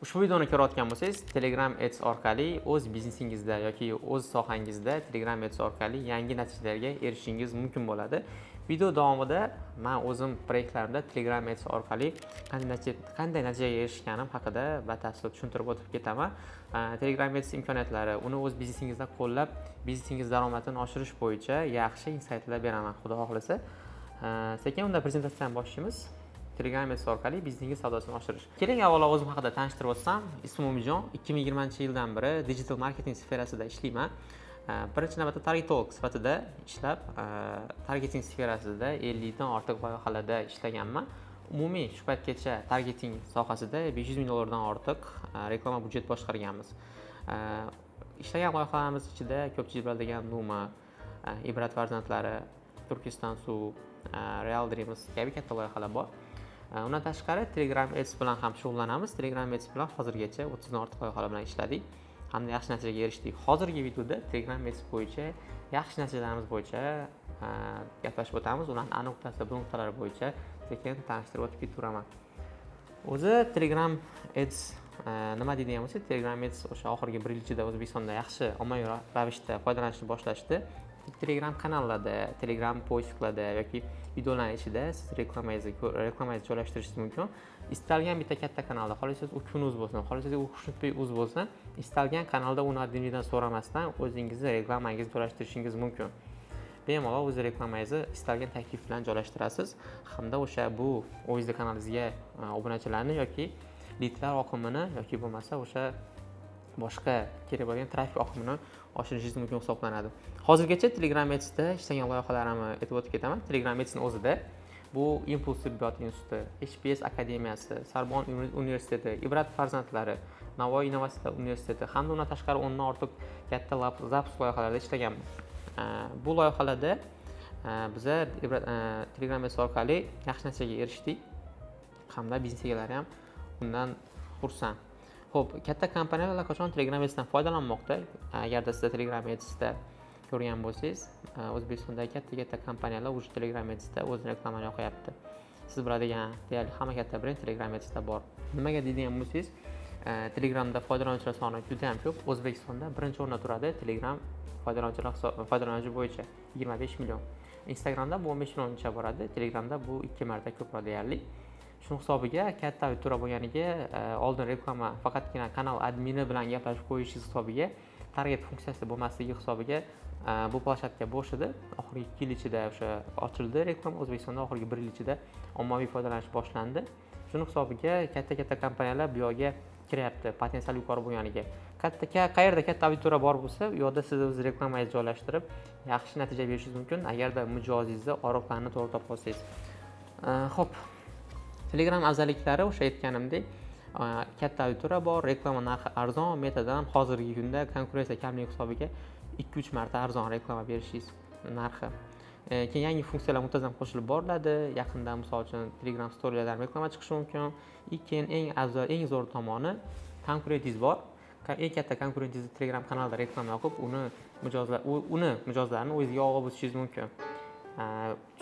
Ushbu videoni ko'rayotgan bo'lsangiz, Telegram Ads orqali o'z biznesingizda yoki o'z sohangizda Telegram Ads orqali yangi natijalarga erishishingiz mumkin bo'ladi. Video davomida men o'zim proyektlarimda Telegram Ads orqali qanday natijaga erishganim haqida batafsil tushuntirib o'tib ketaman. Telegram Ads imkoniyatlari, uni o'z biznesingizda qo'llab, biznesingiz daromadini oshirish bo'yicha yaxshi insightlar beraman, xudo xohlasa. Sekin unda prezentatsiyani boshlaymiz. Telegram Ads orqali biznesingiz savdosini oshirish. Keling, avvalo o'zim haqida tanishtirib o'tsam. Ismim Umijon. 2020-yildan beri digital marketing sferasida ishlayman. Birinchi navbatda targetolog sifatida ishlab, targeting sferasida 50 dan ortiq loyihalarda ishlaganman. Umumiy shu paytgacha targeting sohasida 500 ming dollardan ortiq reklama budjet boshqarganmiz. Ishlagan loyihalarimiz ichida ko'pchilik biladigan Numa, Ibrat farzandlari, Turkiston suv, Real Dreams kabi katta loyihalar bor. Undan tashqari Telegram Ads bilan ham shug'ullanamiz. Telegram Ads bilan hozirgacha 30 dan ortiq loyihalar bilan ishladik. Hamda yaxshi natijaga erishdik. Hozirgi videoda Telegram Ads bo'yicha yaxshi natijalarimiz bo'yicha gaplashib o'tamiz. Ularning A nuqtasi, B nuqtalari bo'yicha sekin tanishtirib o'tib ketaveraman. O'zi Telegram Ads nima deydigan bo'lsa, Telegram Ads o'sha oxirgi 1 yil ichida O'zbekistonda yaxshi ommaviy ravishda foydalanishni boshlashdi. Telegram kanallarda, Telegram poystlarda yoki videolar ichida siz reklamangizni joylashtirishingiz mumkin. Istalgan bitta katta kanalda, xohlasangiz u Kun.uz bo'lsin, xohlasangiz u Xushnud.uz bo'lsin, istalgan kanalda uni adminidan so'ramasdan o'zingizni reklamangizni joylashtirishingiz mumkin. Bemalol o'z reklamangizni istalgan taklif bilan joylashtirasiz hamda o'sha bu o'zingizning kanalingizga obunachilarni yoki lidlar oqimini yoki bo'lmasa o'sha boshqa kerak bo'lgan trafik oqimini oshirishingiz mumkin hisoblanadi. Hozirgacha Telegram Ads'da ishlagan loyihalarimni aytib o'tib ketaman. Telegram Ads'ning o'zida bu Impuls tibbiyot instituti, HPS akademiyasi, Sorbonne universiteti, Ibrat farzandlari, Navoiy innovatsiya universiteti hamda undan tashqari 10 dan ortiq katta zapus loyihalarida ishlaganman. Bu loyihalarda biza Telegram Ads orqali yaxshi natijaga erishdik hamda biznes egalari ham bundan xursand. Xo'p, katta kompaniyalar qachon Telegram Ads'dan foydalanmoqda? Agarda siz Telegram Ads'da ko'rgan bo'lsangiz, O'zbekistondagi katta kompaniyalar o'sha Telegram Ads'da o'z reklamani yoqyapti. Siz biladigan deyarli hamma katta brend Telegram Ads'da bor. Nimaga deydigan bo'lsangiz, Telegramda foydalanuvchilar soni juda ham ko'p. O'zbekistonda birinchi o'rinda turadi Telegram foydalanuvchi bo'yicha 25 million. Instagramda bu 15 millioncha boradi, Telegramda bu 2 marta ko'proq deyarli. Shuning hisobiga katta auditoriya bo'lganiga oldin reklama faqatgina kanal admini bilan gaplashib qo'yishingiz hisobiga target funksiyasi bo'lmasligi hisobiga bu planshetka bo'sh edi. Oxirgi 2 yil ichida o'sha ochildi reklama. O'zbekistonda oxirgi 1 yil ichida ommaviy foydalanish boshlandi. Shuning hisobiga katta kompaniyalar bu yoqga kiryapti, potensial yuqori bo'lganiga. Qayerda katta auditoriya bor bo'lsa, u yoqda siz o'z reklamangizni joylashtirib yaxshi natija berishingiz mumkin agarda mijozingizda oriqlarni to'g'ri topib olsangiz. Xo'p, Telegram afzalliklari o'sha aytganimdek, katta auditoriya bor, reklama narxi arzon, metadan hozirgi kunda konkurensiya kamligi hisobiga 2-3 marta arzon reklama berishingiz narxi. Keyin yangi funksiyalar muntazam qo'shilib boriladi. Yaqinda misol uchun Telegram storylardan reklama chiqishi mumkin. Keyin eng zo'r tomoni konkurentingiz bor. Eng katta konkurentingiz Telegram kanalida reklama yoqib, uni mijozlarni o'zingizga olib o'tishingiz mumkin.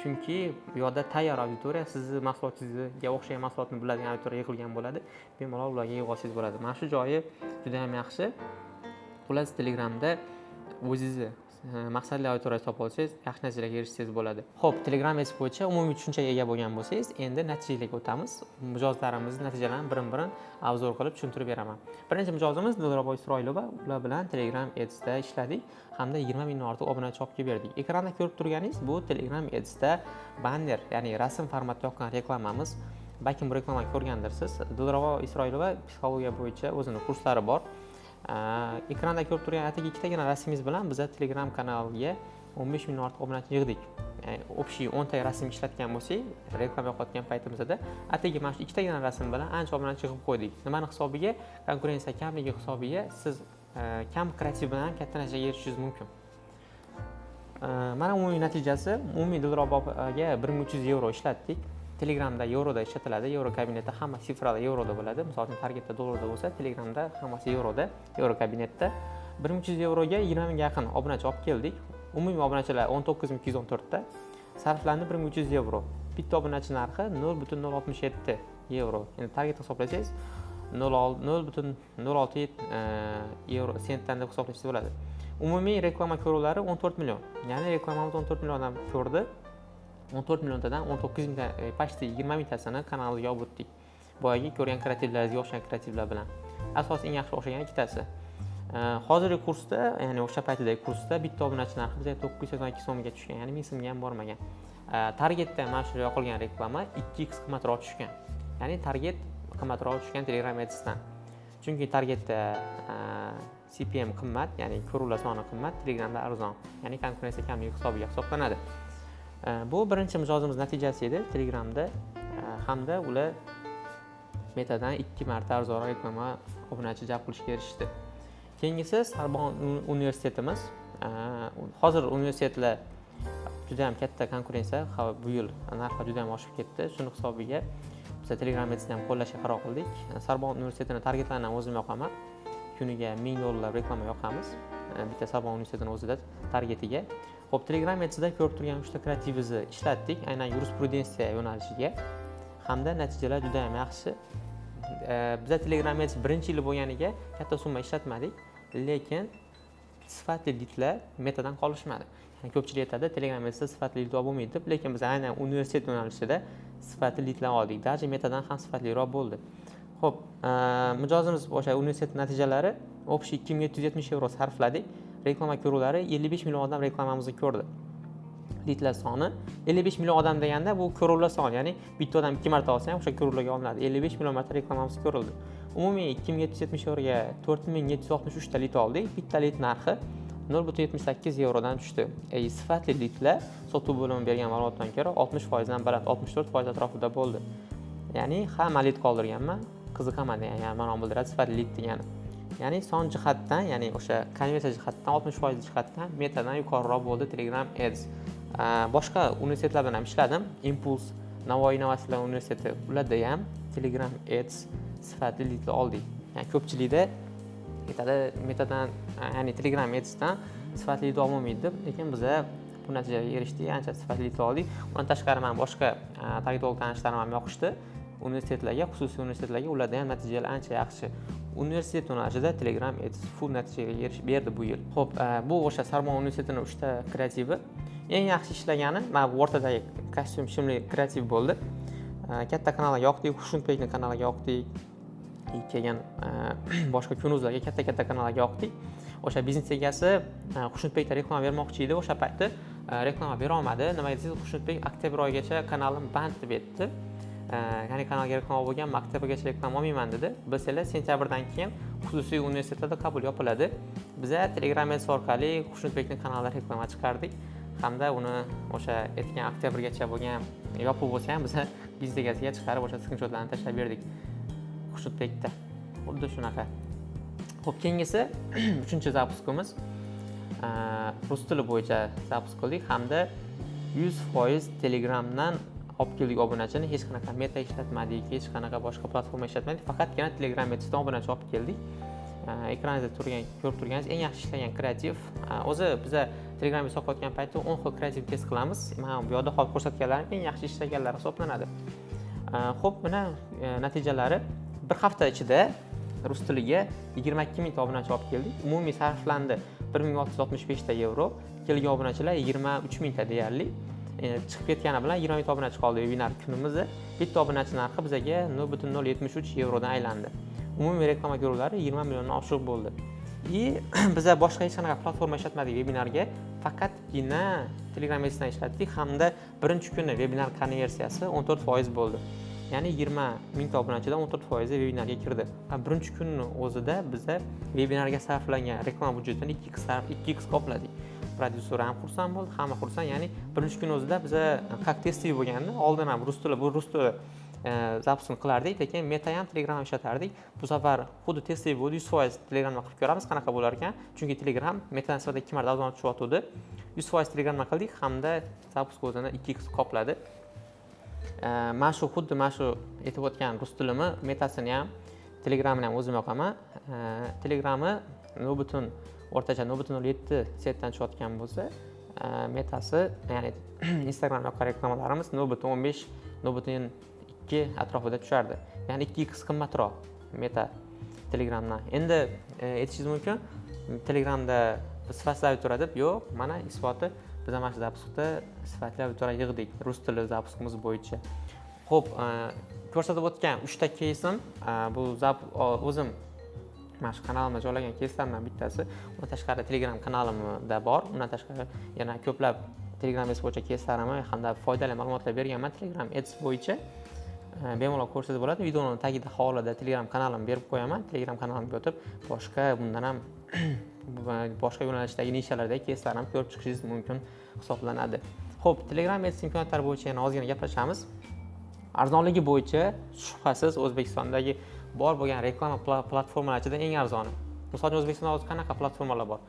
Chunki bu yerda tayyor auditoriya, sizni mahsulotingizga o'xshagan mahsulotni biladigan auditoriya yig'ilgan bo'ladi. Bemalol ularga yig'ib olsangiz bo'ladi. Mana shu joyi juda ham yaxshi. Xullas, Telegramda o'zingizni maqsadli auditoriya topib olsangiz, yaxshi natijalarga erishingiz bo'ladi. Xo'p, Telegram Ads bo'yicha umumiy tushunchaga ega bo'lgan bo'lsangiz, endi natijalarga o'tamiz. Mijozlarimizning natijalarini birin-birin obzor qilib tushuntirib beraman. Birinchi mijozimiz Dilrabo Isroilova. Ular bilan Telegram Ads'da ishladik hamda 20 mingdan ortiq obunachi olib kelib berdik. Ekranda ko'rib turganingiz bu Telegram Ads'da banner, ya'ni rasm formatda yoqqan reklamamiz. Balkim bu reklamani ko'rgandirsiz. Dilrabo Isroilova psixologiya bo'yicha o'zining kurslari bor. Ekranda ko'rib turgan atigi ikkitagina rasmingiz bilan biz Telegram kanaliga 15 mingdan ortiq obunachi yig'dik. Общий 10 ta rasm ishlatgan bo'lsak, reklama yoqayotgan paytimizda atigi mana shu ikkitagina rasm bilan ancha obunachi yig'ib qo'ydik. Nimani hisobiga? Konkurensiya kamligi hisobiga siz kam kreativ bilan katta natijaga erishishingiz mumkin. Mana umumiy natijasi, umumiy Dilraboga 1300 euro ishlatdik. Telegramda yevroda ishlatiladi. Yevro kabinetda hamma sifralar yevroda bo'ladi. Masalan, targetda dollarda bo'lsa, Telegramda hammasi yevroda, yevro kabinetda 1300 euroga 20 mingga yaqin obunachi olib keldik. Umumiy obunachilar 19214 ta. Sarflandi 1300 euro. Bitta obunachi narxi 0.067 euro. Endi target hisoblasangiz 0,06 euro sentdan deb hisoblashsa bo'ladi. Umumiy reklama ko'ruvlari 14 million. Ya'ni reklamamiz 14 million odam ko'rdi. 14 milliontadan 19 mingta, почти 20 mingtasini kanalga olib o'tdik. Boyagi ko'rgan kreativlaringizga o'xshagan kreativlar bilan. Asosiy eng yaxshi o'xshagan ikkitasi. Hozirgi kursda, ya'ni o'sha paytdagi kursda bitta obunachi narxi bizga 982 so'mga tushgan, ya'ni 1000 so'mga ham bormagan. Targetda mana shu yoqilgan reklama 2x qimmatroq tushgan. Ya'ni target qimmatroq tushgan Telegram Ads'dan. Chunki targetda CPM qimmat, ya'ni ko'ruvlar soni qimmat, Telegramda arzon. Ya'ni konkurensiya kamligi hisobiga hisoblanadi. Bu birinchi mijozimiz natijasi edi Telegramda, hamda ular metadan 2 marta arzonroq reklama obunachi jalb qilishga erishdi. Keyingisi Sorbonne universitetimiz. Hozir universitetlar juda ham katta konkurensiya, bu yil narxi juda ham oshib ketdi. Shuni hisobiga biz Telegram Ads'ni ham qo'llashga qaror qildik. Sorbonne universitetini targetlaridan o'zim yoqaman. Kuniga $1000 reklama yoqamiz. Bitta Sorbonne universitetining o'zida targetiga. Xo'p, Telegram Ads'da ko'rib turgan 3 ta kreativimizni ishlatdik, aynan yurisprudensiya yo'nalishiga. Hamda natijalar juda ham yaxshi. Biz Telegram Ads birinchi yili bo'lganiga katta summa ishlatmadik, lekin sifatli lidlar metadan qolishmadi. Yani ko'pchilik aytadi, Telegram Ads'da sifatli lid bo'lmaydi deb, lekin biz aynan universitet yo'nalishida sifatli lidlar oldik. Даже metadan ham sifatliroq bo'ldi. Xo'p, mijozimiz o'sha universitet natijalari общий 2770 euro sarfladik. Reklama ko'ruvlari 55 million odam reklamamizni ko'rdi. Lidlar soni 55 million odam deganda bu ko'ruvlar soni, ya'ni bitta odam 2 marta olsa ham o'sha ko'ruvlarga olinadi. 55 million marta reklamamiz ko'rildi. Umumiy 2770 euroga 4763 ta lid oldik. Bitta lid narxi 0,78 eurodan tushdi. Sifatli lidlar sotuv bo'limi bergan ma'lumotdan ko'ra 60% dan baland, 64% atrofida bo'ldi. Ya'ni hamma lid qoldirganman, qiziqaman degan, ya'ni ma'no bildiradi sifatli lid degani. Ya'ni son jihatdan, ya'ni o'sha konversiya jihatdan 60% jihatdan metadan yuqoriroq bo'ldi Telegram Ads. Boshqa universitetlar bilan ham ishladim. Impuls, Navoiy innovatsiyalar universiteti, ularda ham Telegram Ads sifatli lidlar oldik. Ya'ni ko'pchilikda aytadi, metadan, ya'ni Telegram Ads'dan sifatli lid olmaydi deb, lekin biz bu natijaga erishdik, ancha sifatli lid oldik. Undan tashqari men boshqa targetolog tanishlarim ham yoqishdi. Universitetlarga, xususiy universitetlarga ularda ham natijalar ancha yaxshi. Universitet yo'nalishida Telegram Ads full natijaga erishib berdi bu yil. Xo'p, bu o'sha Sorbonne universitetining 3 ta kreativi. Eng yaxshi ishlagani mana bu o'rtadagi kostyum shimli kreativ bo'ldi. Katta kanalga yoqdik, Xushunbekning kanaliga yoqdik. Keyin boshqa kunuzlarga katta kanallarga yoqdik. O'sha biznes egasi Xushunbekda reklama bermoqchi edi, o'sha paytda reklama bera olmadi. Nima desangiz, Xushunbek oktyabr oyigacha kanalim band deb aytdi. Ya'ni kanalga reklama bo'lgan, oktabrgacha reklama olmayman dedi. Bilsanglar, sentyabrdan keyin xususiy universitetlarda qabul yopiladi. Biz Telegram Ads orqali Xushunbekning kanaliga reklama chiqardik. Hamda uni o'sha aytgan oktyabrgacha bo'lgan yopiq bo'lsa ham biz biznes egasiga chiqarib o'sha skrinshotlarni tashlab berdik. Xushunbekda. Xuddi shunaqa. Xo'p, keyingisi 3-zapuskimiz. Rus tili bo'yicha zapusk qildik hamda 100% Telegramdan olib keldik obunachini, hech qanaqa meta ishlatmadik, hech qanaqa boshqa platforma ishlatmadik, faqatgina Telegram Ads'dan obunachi olib keldik. Ekraningizda ko'rib turganingiz eng yaxshi ishlagan kreativ. O'zi biz Telegramga sotayotgan paytda 10 xil kreativ test qilamiz. Mana bu yerda hozir ko'rsatganlarim eng yaxshi ishlaganlar hisoblanadi. Xo'p, mana natijalari bir hafta ichida rus tiliga 22 ming ta obunachi olib keldik. Umumiy sarflandi 1665 ta euro. Kelgan obunachilar 23 ming ta deyarli. Chiqib ketgani bilan 20 ming ta obunachi qoldi webinar kunimizda. Bitta obunachi narxi bizga 0,073 eurodan aylandi. Umumiy reklama ko'ruvlari 20 milliondan oshiq bo'ldi. Biz boshqa hech qanaqa platforma ishlatmadik webinarga, faqatgina Telegram Ads'dan ishlatdik hamda birinchi kuni webinar konversiyasi 14% bo'ldi. Ya'ni 20 ming ta obunachidan 14% webinarga kirdi. Birinchi kunning o'zida biz webinarga sarflangan reklama budjetini 2x qopladik. Prodyuser ham xursand bo'ldi, hamma xursand. Ya'ni birinchi kun o'zida biz как testiy bo'lganda oldin ham rus tili zapuskni qilardik, lekin meta ham Telegram ishlatardik. Bu safar xuddi testiy bo'ldi, 100% Telegramda qilib ko'ramiz qanaqa bo'lar ekan. Chunki Telegram metadan sifatida 2 marta arzon tushyotdi. 100% Telegramda qildik hamda zapusk o'zini 2x qopladi. Xuddi mana shu aytib o'tgan rus tilimi metasini ham Telegramni ham o'zim yoqaman. Telegramni o'rtacha 0,07 setdan tushayotgan bo'lsa, metasi, ya'ni Instagramdagi reklamalarimiz 0,15, 0,2 atrofida tushardi. Ya'ni 2x qimmatroq. Meta Telegramdan. Endi aytishingiz mumkin, Telegramda sifatsiz auditoriya deb. Yo'q, mana isboti. Biz mana shu zapuskda sifatli auditoriya yig'dik rus tili zapuskimiz bo'yicha. Xo'p, ko'rsatib o'tgan 3 ta keysim, bu o'zim mana shu kanalimga joylagan keyslardan bittasi. Undan tashqari Telegram kanalimda bor. Undan tashqari yana ko'plab Telegram Ads bo'yicha keyslarimni hamda foydali ma'lumotlar berganman Telegram Ads bo'yicha. Bemalol ko'rsangiz bo'ladi. Videoning tagida havolada Telegram kanalimni berib qo'yaman. Telegram kanalimga o'tib, boshqa bundan ham boshqa yo'nalishdagi nishalardagi keyslarimni ko'rib chiqishingiz mumkin hisoblanadi. Xo'p, Telegram Ads imkoniyatlari bo'yicha yana ozgina gaplashamiz. Arzonligi bo'yicha shubhasiz O'zbekistondagi bor bo'lgan reklama platformalari ichida eng arzoni. Misol uchun O'zbekistonda hozir qanaqa platformalar bor?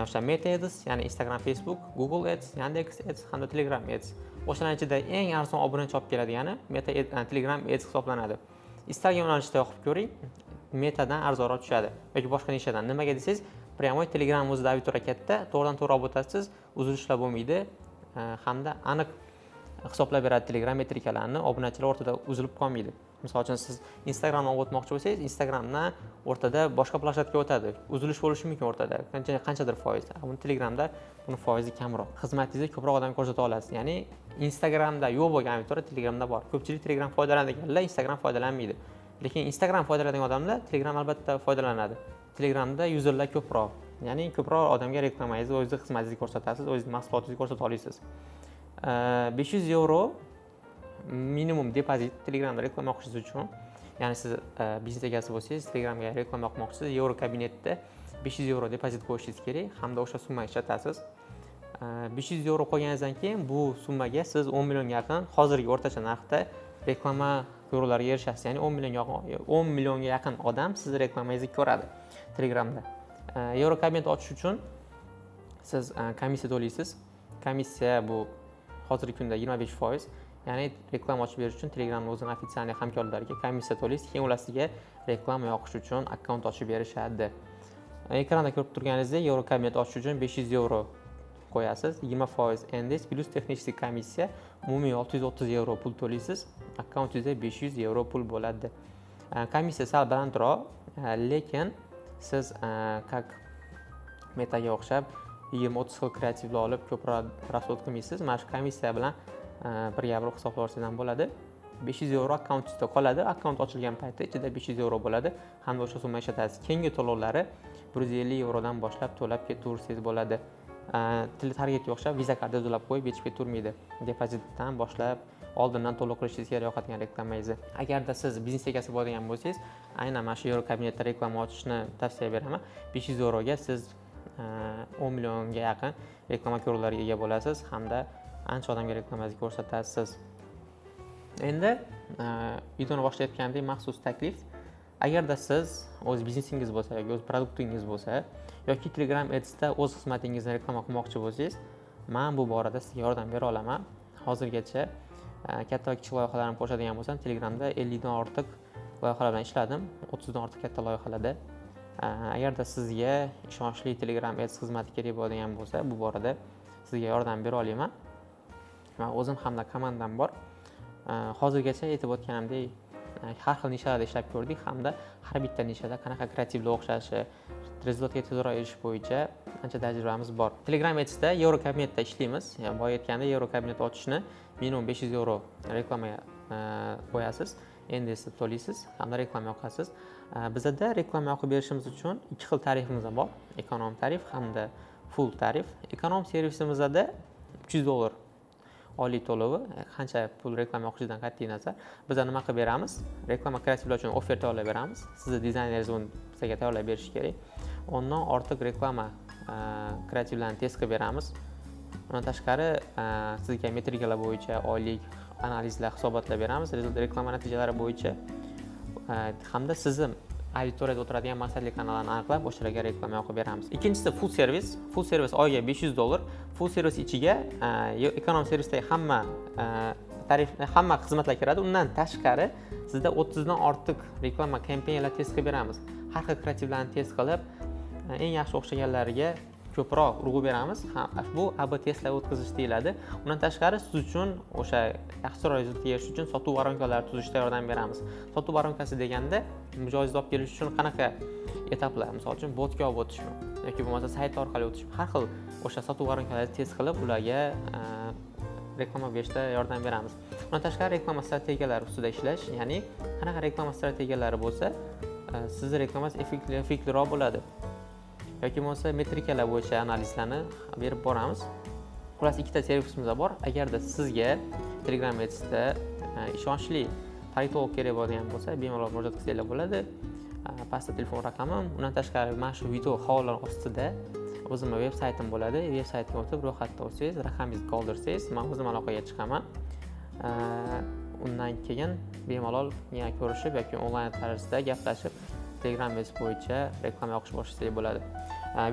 O'sha Meta Ads, ya'ni Instagram, Facebook, Google Ads, Yandex Ads hamda Telegram Ads. O'shalar ichida eng arzon obunachi olib keladigani Meta Telegram Ads hisoblanadi. Istalgan yo'nalishda o'qib ko'ring, Metadan arzonroq tushadi yoki boshqa nishadan. Nimaga desangiz, pryamoy Telegram o'zida auditoriya katta, to'g'ridan-to'g'ri olib o'tasiz, uzilishlar bo'lmaydi hamda aniq hisoblab beradi Telegram metrikalarni, obunachilar o'rtada uzilib qolmaydi. Misol uchun siz Instagramdan o'tmoqchi bo'lsangiz, Instagramdan o'rtada boshqa platformaga o'tadi. Uzilish bo'lishi mumkin o'rtada, qanchadir foiz. Buni Telegramda buni foizi kamroq. Xizmatingizni ko'proq odamga ko'rsata olasiz. Ya'ni Instagramda yo'q bo'lgan auditoriya Telegramda bor. Ko'pchilik Telegram foydalanadiganlar Instagram foydalanmaydi. Lekin Instagram foydalanadigan odamlar Telegram albatta foydalanadi. Telegramda yuzerlar ko'proq. Ya'ni ko'proq odamga reklamangizni, o'zingiz xizmatingizni ko'rsatasiz, o'zingiz mahsulotingizni ko'rsata olasiz. 500 euro minimum depozit Telegramda reklama o'qishingiz uchun. Ya'ni siz biznes egasi bo'lsangiz, Telegramga reklama o'qimoqchisiz, Euro kabinetda 500 euro depozit qo'yishingiz kerak hamda o'sha summani ishlatasiz. 500 euro qo'yganingizdan keyin bu summaga siz 10 millionga yaqin hozirgi o'rtacha narxda reklama ko'ruvlariga erishasiz. Ya'ni 10 millionga yaqin odam siz reklamangizni ko'radi Telegramda. Euro kabinet ochish uchun siz komissiya to'laysiz. Komissiya bu hozirgi kunda 25%. Ya'ni reklama ochib berish uchun Telegramning o'zining ofitsial hamkorlariga komissiya to'laysiz, keyin ular sizga reklama yoqish uchun akkaunt ochib berishadi. Ekranda ko'rib turganingizdek, Euro kabinet ochish uchun 500 euro qo'yasiz, 20% NDS plus texnik komissiya, umumiy 630 euro pul to'laysiz, akkauntingizda 500 euro pul bo'ladi. Komissiya sal balandroq, lekin siz как Metaga o'xshab 20-30 xil kreativlar olib ko'proq rasxod qilmaysiz. Mana shu komissiya bilan birga bir hisoblab olsangiz bo'ladi. 500 euro akkauntingizda qoladi. Akkaunt ochilgan paytda ichida 500 euro bo'ladi hamda o'sha summa ishlatasiz. Keyingi to'lovlari 150 eurodan boshlab to'lab ketaversangiz bo'ladi. Targetga o'xshab Visa karta to'lab qo'yib yechib ketavermaydi. Depozitdan boshlab oldindan to'lov qilishingiz kerak yoqadigan reklamangizni. Agarda siz biznes egasi bo'ladigan bo'lsangiz, aynan mana shu Euro kabinetda reklama ochishni tavsiya beraman. 500 euroga siz 10 millionga yaqin reklama ko'ruvlariga ega bo'lasiz hamda ancha odamga reklamangizni ko'rsatasiz. Endi videoni boshlayotgandek maxsus taklif. Agarda siz o'z biznesingiz bo'lsa yoki o'z produktingiz bo'lsa yoki Telegram Ads'da o'z xizmatingizni reklama qilmoqchi bo'lsangiz, men bu borada sizga yordam bera olaman. Hozirgacha katta va kichik loyihalarni qo'shadigan bo'lsam, Telegramda 50 dan ortiq loyihalar bilan ishladim, 30 dan ortiq katta loyihalarda. Agarda sizga ishonchli Telegram Ads xizmati kerak bo'ladigan bo'lsa, bu borada sizga yordam bera olaman. Men o'zim hamda komandam bor. Hozirgacha aytib o'tganimdek, har xil nishalarda ishlab ko'rdik hamda har bitta nishada qanaqa kreativlar o'xshashi, rezultatga tezroq erishish bo'yicha ancha tajribamiz bor. Telegram Ads'da Euro kabinetda ishlaymiz. Ya'ni boya aytganda Euro kabinet ochishni minimum 500 euro reklamaga qo'yasiz, endi esa to'laysiz hamda reklama yoqasiz. Bizda reklama yoqib berishimiz uchun ikki xil tarifimiz bor. Ekonom tarif hamda full tarif. Ekonom servisimizda $300 oylik to'lovi, qancha pul reklama yoqishidan qat'iy nazar. Biz nima qilib beramiz? Reklama kreativlar uchun oferta olib beramiz. Sizni dizayneringiz uni bizga tayyorlab berishi kerak. Ondan ortiq reklama kreativlarni test qilib beramiz. Undan tashqari sizga metrikalar bo'yicha oylik analizlar, hisobotlar beramiz. Reklama natijalari bo'yicha hamda sizni auditoriyada o'tiradigan maqsadli kanallarni aniqlab, o'shalarga reklama yoqib beramiz. Ikkinchisi full servis. Full servis oyiga $500. Full servis ichiga ekonom servisdagi hamma xizmatlar kiradi. Undan tashqari sizda 30 dan ortiq reklama kampaniyalar test qilib beramiz. Har xil kreativlarni test qilib, eng yaxshi o'xshaganlariga ko'proq urg'u beramiz. Bu AB testlar o'tkazish deyiladi. Undan tashqari siz uchun o'sha yaxshiroq rezultatga erishish uchun sotuv voronkalari tuzishda yordam beramiz. Sotuv voronkasi deganda mijozni olib kelish uchun qanaqa etaplar, misol uchun botga olib o'tishmi yoki bo'lmasa sayt orqali o'tishmi, har xil o'sha sotuv voronkalarini test qilib ularga reklama berishda yordam beramiz. Undan tashqari reklama strategiyalari ustida ishlash, ya'ni qanaqa reklama strategiyalari bo'lsa, sizni reklamangiz effektliroq bo'ladi. Yoki bo'lmasa metrikalar bo'yicha analizlarni berib boramiz. Xullas, ikkita servisimiz bor. Agarda sizga Telegram Ads'da ishonchli targetolog kerak bo'lgan bo'lsa, bemalol murojaat qilsanglar bo'ladi. Pastda telefon raqamim, undan tashqari mana shu video havola ostida o'zimning veb-saytim bo'ladi. Veb-saytga o'tib ro'yxatda bo'lsangiz, raqamingizni qoldirsangiz, men o'zim aloqaga chiqaman. Undan keyin bemalol yana ko'rishib yoki onlayn tarzda gaplashib Telegram Ads bo'yicha reklama yoqishni boshlasangiz bo'ladi.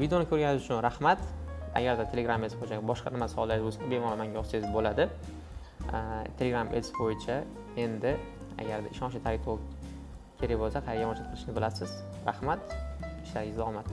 Videoni ko'rganingiz uchun rahmat. Agarda Telegram Ads bo'yicha boshqa nima savollaringiz bo'lsa, bemalol menga yozsangiz bo'ladi. Telegram Ads bo'yicha endi agarda ishonchli targetolog kerak bo'lsa, qayerga murojaat qilishni bilasiz. Rahmat. Ishlaringizda omad.